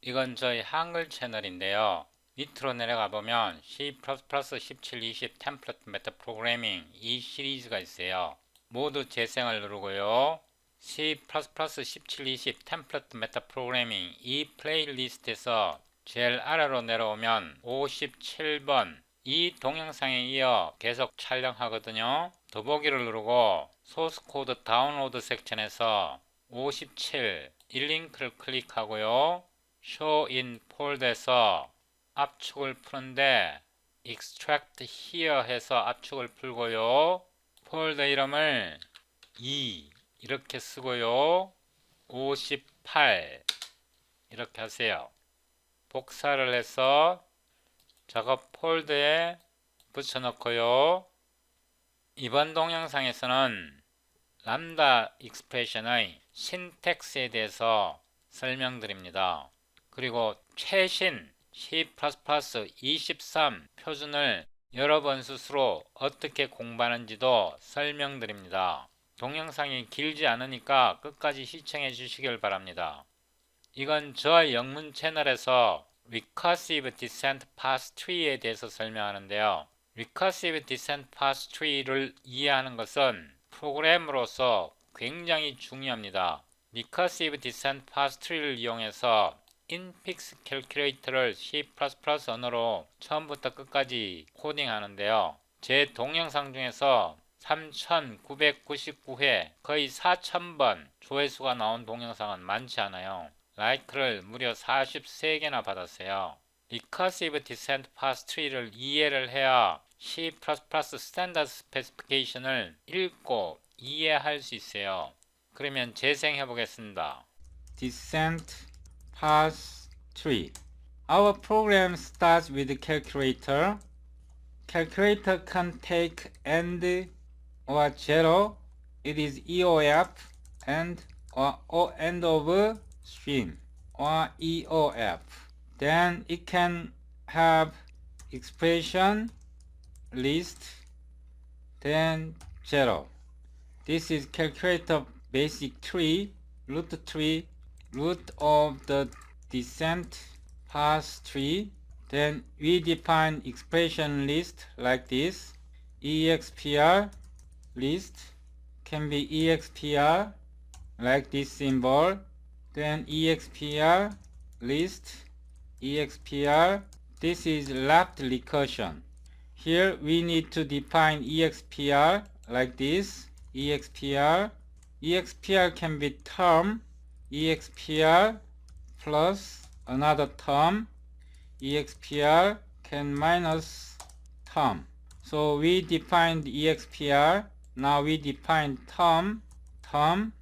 이건 저희 한글 채널인데요. 밑으로 내려가 보면 C++ 17, 20 템플릿 메타 프로그래밍 이 시리즈가 있어요. 모두 재생을 누르고요. C++ 17, 20 템플릿 메타 프로그래밍 이 플레이리스트에서 제일 아래로 내려오면 57번 이 동영상에 이어 계속 촬영하거든요. 더보기를 누르고 소스 코드 다운로드 섹션에서 57 이 링크를 클릭하고요. Show in Fold에서 압축을 푸는데 Extract Here 해서 압축을 풀고요. 폴더 이름을 2 이렇게 쓰고요. 58 이렇게 하세요. 복사를 해서 작업 폴더에 붙여넣고요. 이번 동영상에서는 람다 익스프레션의 신텍스에 대해서 설명드립니다. 그리고 최신 C++ 23 표준을 여러분 스스로 어떻게 공부하는지도 설명드립니다. 동영상이 길지 않으니까 끝까지 시청해 주시길 바랍니다. 이건 저의 영문 채널에서 Recursive Descent Path Tree에 대해서 설명하는데요. Recursive Descent Path Tree를 이해하는 것은 프로그램으로서 굉장히 중요합니다. Recursive Descent Path Tree를 이용해서 인픽스 캘큘레이터를 C++ 언어로 처음부터 끝까지 코딩하는데요. 제 동영상 중에서 3999회 거의 4000번 조회수가 나온 동영상은 많지 않아요. 라이크를 무려 43개나 받았어요. Recursive Descent Path Tree를 이해를 해야 C++ 스탠다드 스페시피케이션을 읽고 이해할 수 있어요. 그러면 재생해 보겠습니다. Descent Path Tree. Our program starts with the calculator. Calculator can take AND or 0. It is EOF and or end of string or EOF. Then it can have expression list, then 0. This is calculator basic tree, root of the descent path tree. Then we define expression list like this. EXPR list can be EXPR like this symbol. Then EXPR list, EXPR. This is left recursion. Here we need to define EXPR like this. EXPR. EXPR can be term. EXPR plus another term. EXPR can minus term. So we defined EXPR. Now we define term. Term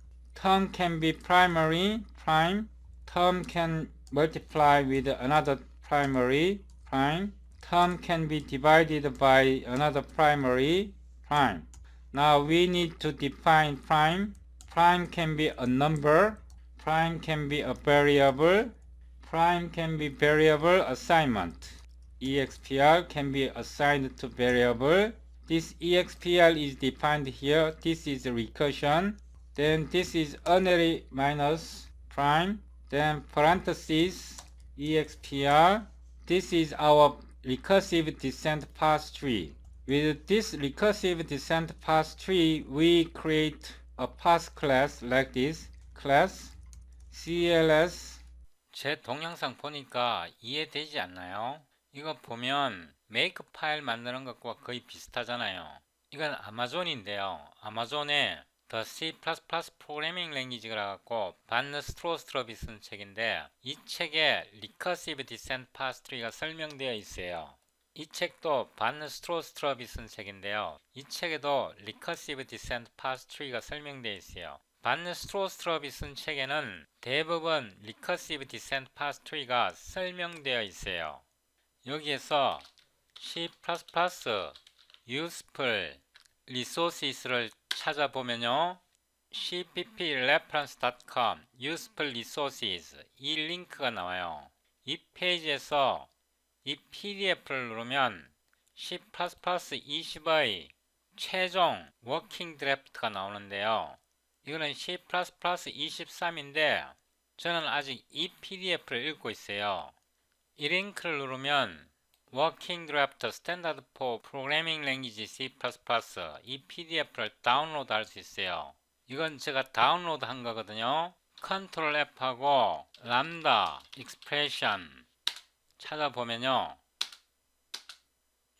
can be primary, prime. Term can multiply with another primary, prime. Term can be divided by another primary, prime. Now we need to define prime. Prime can be a number. Prime can be a variable. Prime can be variable assignment. EXPR can be assigned to variable. This EXPR is defined here. This is recursion. Then this is unary minus prime. Then parentheses EXPR. This is our recursive descent path tree. With this recursive descent path tree, we create a path class like this. class CLS. 제 동영상 보니까 이해되지 않나요? 이거 보면 메이크 파일 만드는 것과 거의 비슷하잖아요. 이건 아마존인데요. 아마존에 The C++ Programming Language가 갖고 반 스트로스트럽이 쓴 책인데 이 책에 Recursive Descent Path Tree가 설명되어 있어요. 이 책도 반 스트로스트럽이 쓴 책인데요. 이 책에도 Recursive Descent Path Tree가 설명되어 있어요. 반 스트로스트럽이 쓴 책에는 대부분 Recursive Descent Path Tree가 설명되어 있어요. 여기에서 C++ Useful Resources를 찾아보면요. cppreference.com Useful Resources 이 링크가 나와요. 이 페이지에서 이 PDF를 누르면 C++ 20의 최종 워킹 드래프트가 나오는데요. 이거는 C++ 23인데 저는 아직 이 PDF를 읽고 있어요. 이 링크를 누르면 Working Draft Standard for Programming Language C++ 이 PDF를 다운로드 할 수 있어요. 이건 제가 다운로드 한 거거든요. Ctrl F하고 람다 익스프레션 찾아보면요.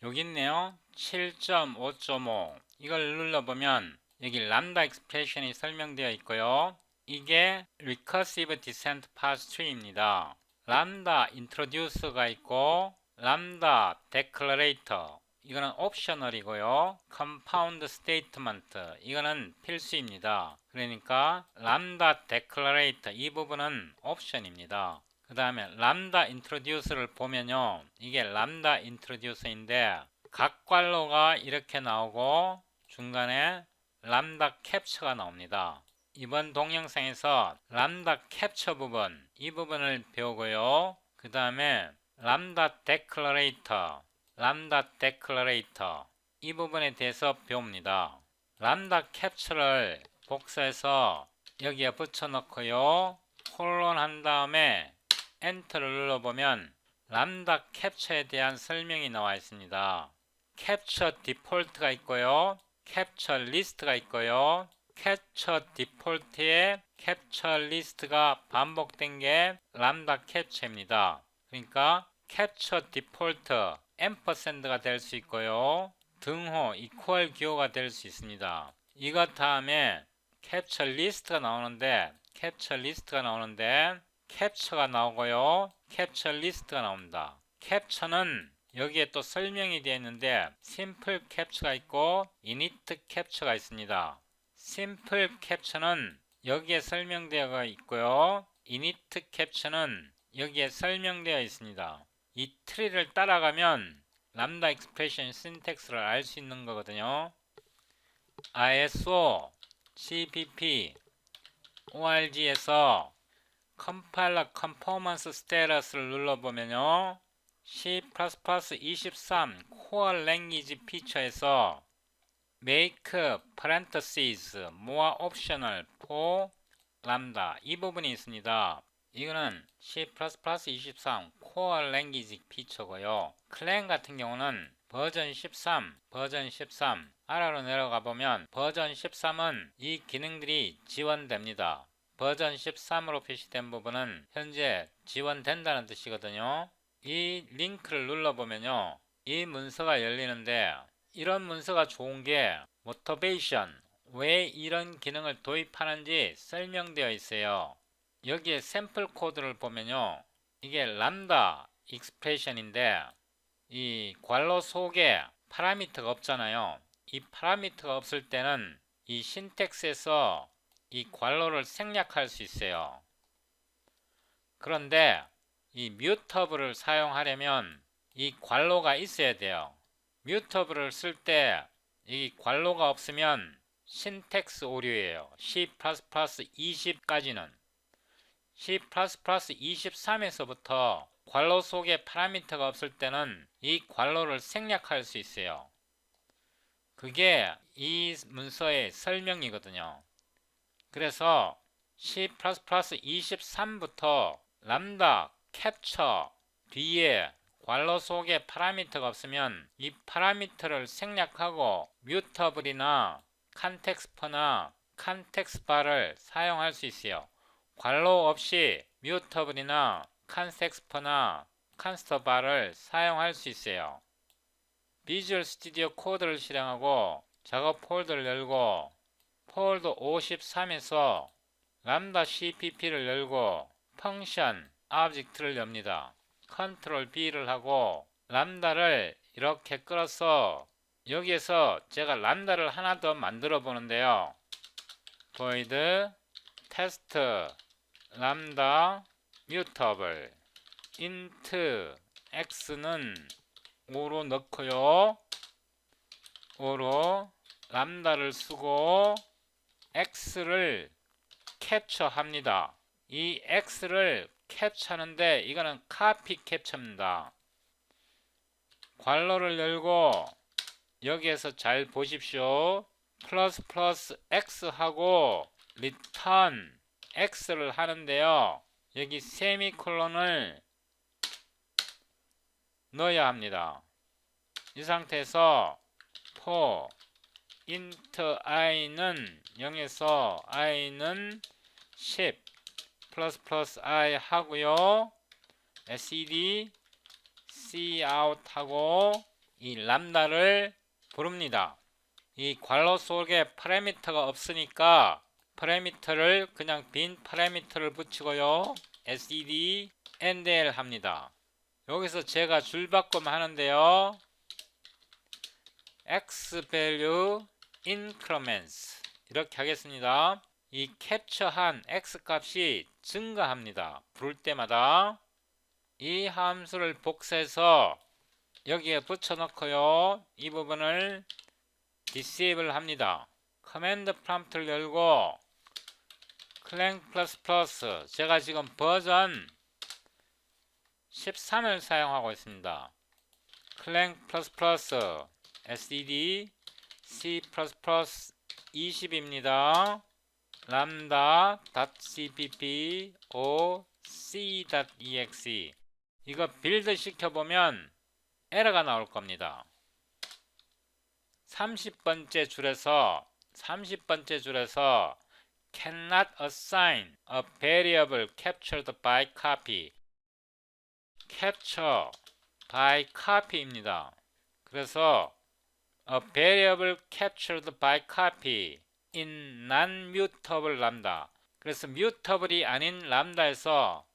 여기 있네요. 7.5.5 이걸 눌러보면 여기 람다 익스프레션이 설명되어 있고요. 이게 Recursive Descent Path Tree입니다. 람다 인트로듀스가 있고 람다 데클러레이터 이거는 옵셔널이고요. 컴파운드 스테이트먼트 이거는 필수입니다. 그러니까 람다 데클러레이터 이 부분은 옵션입니다. 그 다음에 람다 인트로듀스를 보면요. 이게 람다 인트로듀스인데 각 괄호가 이렇게 나오고 중간에 람다 캡처가 나옵니다. 이번 동영상에서 람다 캡처 부분 이 부분을 배우고요. 그 다음에 람다 데클러레이터 이 부분에 대해서 배웁니다. 람다 캡처를 복사해서 여기에 붙여 넣고요. 콜론 한 다음에 엔터를 눌러보면 람다 캡처에 대한 설명이 나와 있습니다. 캡처 디폴트가 있고요. 캡처 리스트가 있고요. 캡처 디폴트에 캡처 리스트가 반복된 게 람다 캡처입니다. 그러니까 캡처 디폴트 앰퍼샌드가 될 수 있고요. 등호 이퀄 기호가 될 수 있습니다. 이것 다음에 캡처 리스트가 나오는데 캡처가 나오고요. 캡처 리스트가 나옵니다. 캡처는 여기에 또 설명이 되어 있는데 심플 캡처가 있고 이니트 캡처가 있습니다. 심플 캡처는 여기에 설명되어 있고요. 이니트 캡처는 여기에 설명되어 있습니다. 이 트리를 따라가면 람다 익스프레션 신텍스를 알 수 있는 거거든요. ISO, CPP, ORG에서 컴파일러 컨포먼스 스테러스를 눌러보면요. C++23 코어 랭귀지 피처에서 make parentheses more optional for lambda 이 부분이 있습니다. 이거는 C++23 코어 랭귀지 피처고요. 클랭 같은 경우는 버전 13 아래로 내려가 보면 버전 13은 이 기능들이 지원됩니다. 버전 13으로 표시된 부분은 현재 지원된다는 뜻이거든요. 이 링크를 눌러보면요. 이 문서가 열리는데 이런 문서가 좋은 게 모티베이션, 왜 이런 기능을 도입하는지 설명되어 있어요. 여기에 샘플 코드를 보면요. 이게 람다 익스프레션인데 이 괄호 속에 파라미터가 없잖아요. 이 파라미터가 없을 때는 이 신텍스에서 이 괄호를 생략할 수 있어요. 그런데 이 뮤터블을 사용하려면 이 괄호가 있어야 돼요. 뮤터블을 쓸 때 이 괄호가 없으면 신텍스 오류예요. C++20까지는 C++23에서부터 괄호 속에 파라미터가 없을 때는 이 괄호를 생략할 수 있어요. 그게 이 문서의 설명이거든요. 그래서 C++23부터 람다 캡처 뒤에 괄호 속에 파라미터가 없으면 이 파라미터를 생략하고 뮤터블이나 컨텍스트나 컨텍스트바를 사용할 수 있어요. 괄호 없이 뮤터블이나 컨텍스트나 컨스터바를 사용할 수 있어요. 비주얼 스튜디오 코드를 실행하고 작업 폴더를 열고 폴더 53에서 람다 CPP를 열고 펑션 오브젝트를 엽니다. 컨트롤 B를 하고 람다를 이렇게 끌어서 여기에서 제가 람다를 하나 더 만들어 보는데요. void test 람다 mutable int x는 5로 넣고요. 5로 람다를 쓰고 x를 캡처합니다. 이 x를 캡처하는데 이거는 카피 캡처입니다. 괄호를 열고 여기에서 잘 보십시오. 플러스 x 하고 return x를 하는데요. 여기 세미콜론을 넣어야 합니다. 이 상태에서 for int i는 0에서 i는 10 플러스 플러스 i 하고요. sed cout 하고 이 람다를 부릅니다. 이 괄호 속에 파라미터가 없으니까 파라미터를 그냥 빈 파라미터를 붙이고요. sed endl 합니다. 여기서 제가 줄바꿈 하는데요. x value increments 이렇게 하겠습니다. 이 캡처한 x 값이 증가합니다. 부를 때마다 이 함수를 복사해서 여기에 붙여넣고요. 이 부분을 disable 합니다. 커맨드 프롬프트를 열고 clang++ 제가 지금 버전 13을 사용하고 있습니다. clang++ sed c++ 20입니다. lambda.cpp o c.exe 이거 빌드 시켜보면 에러가 나올 겁니다. 30번째 줄에서 cannot assign a variable captured by copy capture by copy입니다. 그래서 a variable captured by copy in non-mutable lambda 그래서 mutable이 아닌 람다에서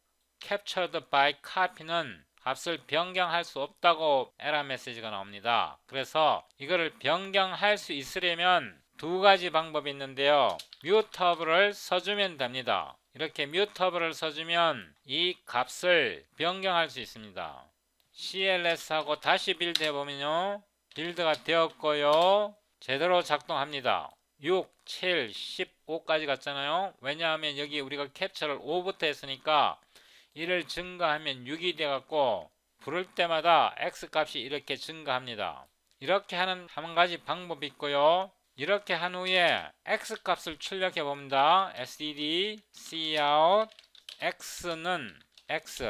captured by copy는 값을 변경할 수 없다고 에러 메시지가 나옵니다. 그래서 이거를 변경할 수 있으려면 두 가지 방법이 있는데요. mutable을 써주면 됩니다. 이렇게 mutable을 써주면 이 값을 변경할 수 있습니다. cls하고 다시 빌드 해보면요. 빌드가 되었고요. 제대로 작동합니다. 6, 7, 15까지 갔잖아요. 왜냐하면 여기 우리가 캡처를 5부터 했으니까 1을 증가하면 6이 돼갖고 부를 때마다 x 값이 이렇게 증가합니다. 이렇게 하는 한 가지 방법이 있고요. 이렇게 한 후에 x 값을 출력해 봅니다. sed cout x는 x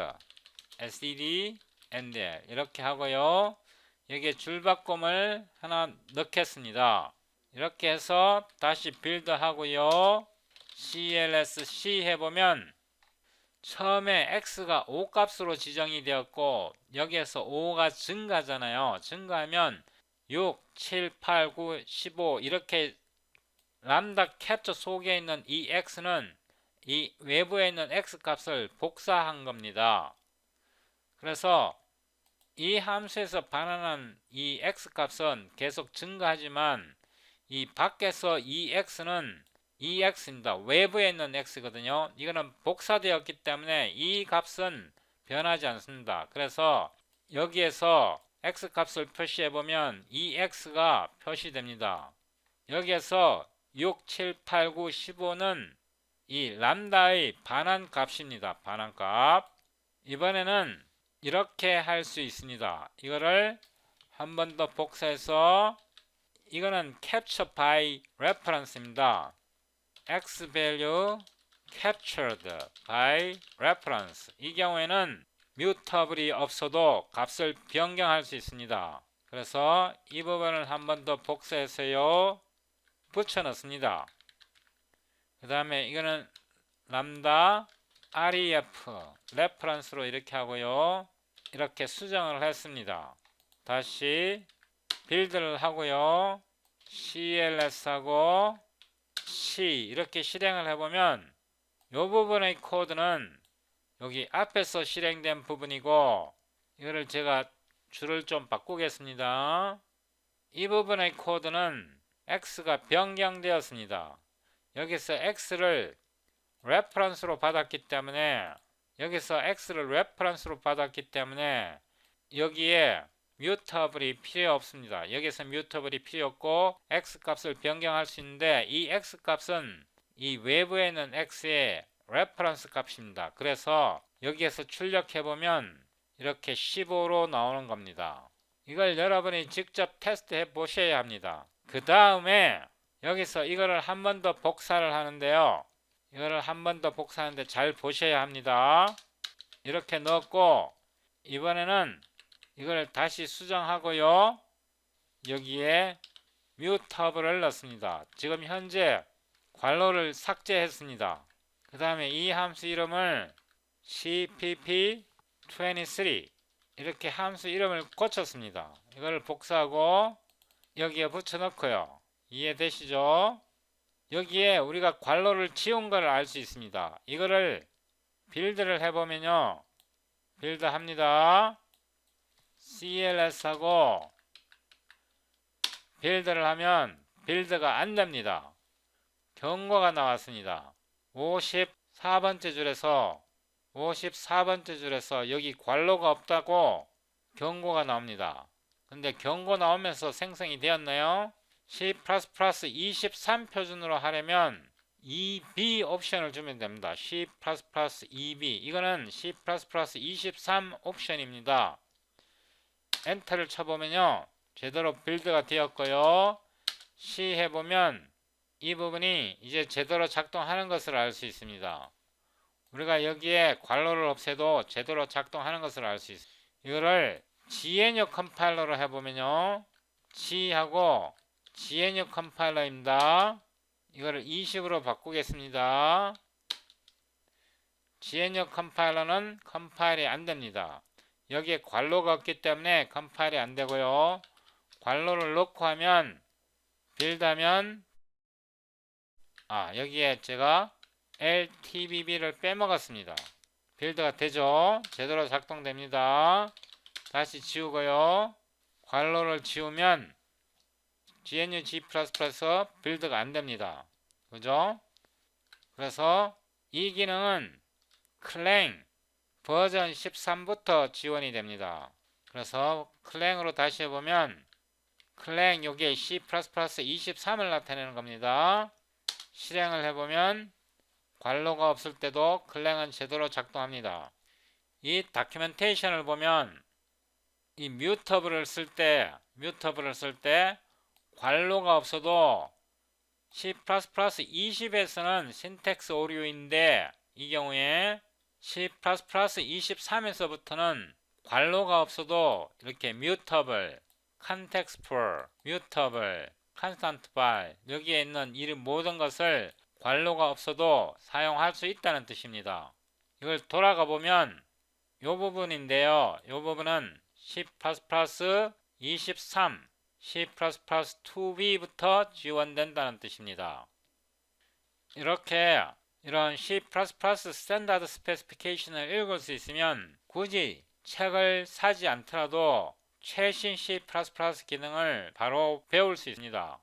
sed endl 이렇게 하고요. 여기에 줄바꿈을 하나 넣겠습니다. 이렇게 해서 다시 빌드 하고요. clsc 해보면 처음에 x가 5 값으로 지정이 되었고 여기에서 5가 증가잖아요. 증가하면 6, 7, 8, 9, 15 이렇게 람다 캡처 속에 있는 이 x는 이 외부에 있는 x 값을 복사한 겁니다. 그래서 이 함수에서 반환한 이 x 값은 계속 증가하지만 이 밖에서 이 x는 이 x입니다. 외부에 있는 x거든요. 이거는 복사되었기 때문에 이 값은 변하지 않습니다. 그래서 여기에서 x 값을 표시해 보면 이 x가 표시됩니다. 여기에서 6, 7, 8, 9, 15는 이 람다의 반환 값입니다. 반환 값. 이번에는 이렇게 할 수 있습니다. 이거를 한 번 더 복사해서 이거는 capture by reference입니다. x value captured by reference 이 경우에는 mutable이 없어도 값을 변경할 수 있습니다. 그래서 이 부분을 한 번 더 복사해서요 붙여 넣습니다. 그 다음에 이거는 람다 ref reference로 이렇게 하고요. 이렇게 수정을 했습니다. 다시 빌드를 하고요. cls하고 C 이렇게 실행을 해보면 이 부분의 코드는 여기 앞에서 실행된 부분이고 이거를 제가 줄을 좀 바꾸겠습니다. 이 부분의 코드는 X가 변경되었습니다. 여기서 X를 레퍼런스로 받았기 때문에 여기에 뮤터블이 필요 없습니다. 여기서 뮤터블이 필요 없고 X 값을 변경할 수 있는데 이 X 값은 이 외부에 있는 X의 레퍼런스 값입니다. 그래서 여기에서 출력해 보면 이렇게 15로 나오는 겁니다. 이걸 여러분이 직접 테스트해 보셔야 합니다. 그 다음에 여기서 이거를 한 번 더 복사를 하는데요. 이거를 한 번 더 복사하는데 잘 보셔야 합니다. 이렇게 넣었고 이번에는 이걸 다시 수정하고요. 여기에 뮤터블을 넣습니다. 지금 현재 괄호를 삭제했습니다. 그 다음에 이 함수 이름을 cpp23 이렇게 함수 이름을 고쳤습니다. 이걸 복사하고 여기에 붙여넣고요. 이해되시죠? 여기에 우리가 괄호를 지운 걸 알 수 있습니다. 이거를 빌드를 해보면요. 빌드 합니다. CLS하고 빌드를 하면 빌드가 안 됩니다. 경고가 나왔습니다. 54번째 줄에서 여기 괄호가 없다고 경고가 나옵니다. 근데 경고 나오면서 생성이 되었나요? C++ 23표준으로 하려면 EB 옵션을 주면 됩니다. C++ EB 이거는 C++ 23 옵션입니다. 엔터를 쳐보면요. 제대로 빌드가 되었고요. C 해보면 이 부분이 이제 제대로 작동하는 것을 알 수 있습니다. 우리가 여기에 괄호를 없애도 제대로 작동하는 것을 알 수 있습니다. 이거를 GNU 컴파일러로 해보면요. G하고 GNU 컴파일러입니다. 이거를 20으로 바꾸겠습니다. GNU 컴파일러는 컴파일이 안됩니다. 여기에 괄호가 없기 때문에 컴파일이 안되고요. 괄호를 넣고 하면 빌드하면 여기에 제가 LTBB를 빼먹었습니다. 빌드가 되죠. 제대로 작동됩니다. 다시 지우고요. 괄호를 지우면 GNU G++ 빌드가 안됩니다. 그죠? 그래서 이 기능은 클랭 버전 13부터 지원이 됩니다. 그래서 클랭으로 다시 해보면 클랭 여기에 C++ 23을 나타내는 겁니다. 실행을 해보면 괄호가 없을 때도 클랭은 제대로 작동합니다. 이 다큐멘테이션을 보면 이 뮤터블을 쓸 때 괄호가 없어도 C++ 20에서는 신텍스 오류인데 이 경우에 C++ 23에서부터는 괄호가 없어도 이렇게 뮤터블, 컨텍스트풀, 뮤터블, 컨스탄트 발 여기에 있는 이 모든 것을 괄호가 없어도 사용할 수 있다는 뜻입니다. 이걸 돌아가 보면 이 부분인데요. 이 부분은 C++ 23, C++2B부터 지원된다는 뜻입니다. 이렇게 이런 C++ 스탠다드 스페시피케이션을 읽을 수 있으면 굳이 책을 사지 않더라도 최신 C++ 기능을 바로 배울 수 있습니다.